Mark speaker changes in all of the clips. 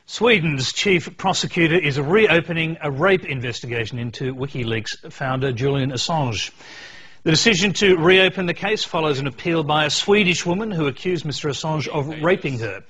Speaker 1: Sweden's chief prosecutor is reopening a rape investigation into WikiLeaks founder Julian Assange. The decision to reopen the case follows an appeal by a Swedish woman who accused Mr Assange of raping her.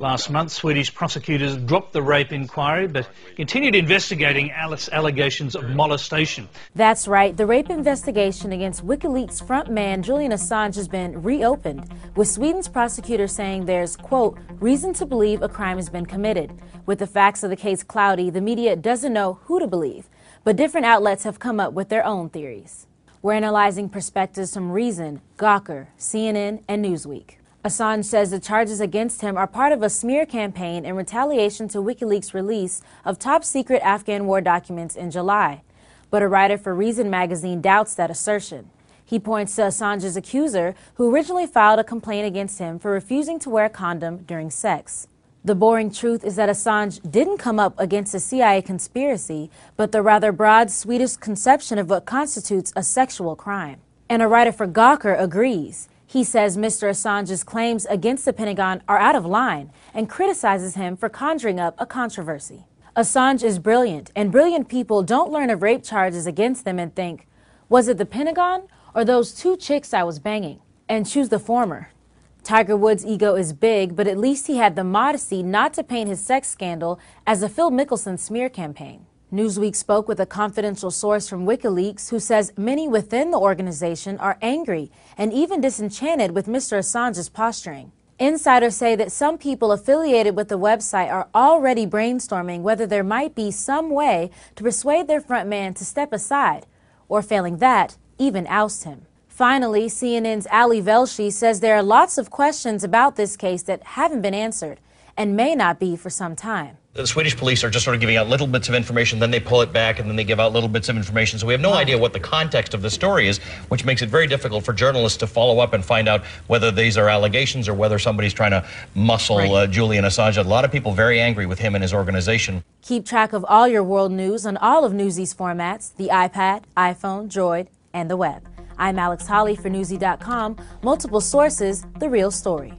Speaker 1: Last month, Swedish prosecutors dropped the rape inquiry but continued investigating allegations of molestation.
Speaker 2: That's right. The rape investigation against WikiLeaks frontman Julian Assange has been reopened, with Sweden's prosecutors saying there's, quote, reason to believe a crime has been committed. With the facts of the case cloudy, the media doesn't know who to believe, but different outlets have come up with their own theories. We're analyzing perspectives from Reason, Gawker, CNN, and Newsweek. Assange says the charges against him are part of a smear campaign in retaliation to WikiLeaks' release of top-secret Afghan war documents in July. But a writer for Reason magazine doubts that assertion. He points to Assange's accuser, who originally filed a complaint against him for refusing to wear a condom during sex. The boring truth is that Assange didn't come up against a CIA conspiracy, but the rather broad Swedish conception of what constitutes a sexual crime. And a writer for Gawker agrees. He says Mr. Assange's claims against the Pentagon are out of line and criticizes him for conjuring up a controversy. Assange is brilliant, and brilliant people don't learn of rape charges against them and think, was it the Pentagon or those two chicks I was banging? And choose the former. Tiger Woods' ego is big, but at least he had the modesty not to paint his sex scandal as a Phil Mickelson smear campaign. Newsweek spoke with a confidential source from WikiLeaks who says many within the organization are angry and even disenchanted with Mr. Assange's posturing. Insiders say that some people affiliated with the website are already brainstorming whether there might be some way to persuade their front man to step aside, or failing that, even oust him. Finally, CNN's Ali Velshi says there are lots of questions about this case that haven't been answered and may not be for some time.
Speaker 3: The Swedish police are just sort of giving out little bits of information, then they pull it back, and then they give out little bits of information. So we have no idea what the context of the story is, which makes it very difficult for journalists to follow up and find out whether these are allegations or whether somebody's trying to muscle Julian Assange. A lot of people very angry with him and his organization.
Speaker 2: Keep track of all your world news on all of Newsy's formats, the iPad, iPhone, Droid, and the web. I'm Alex Holly for Newsy.com. Multiple sources, the real story.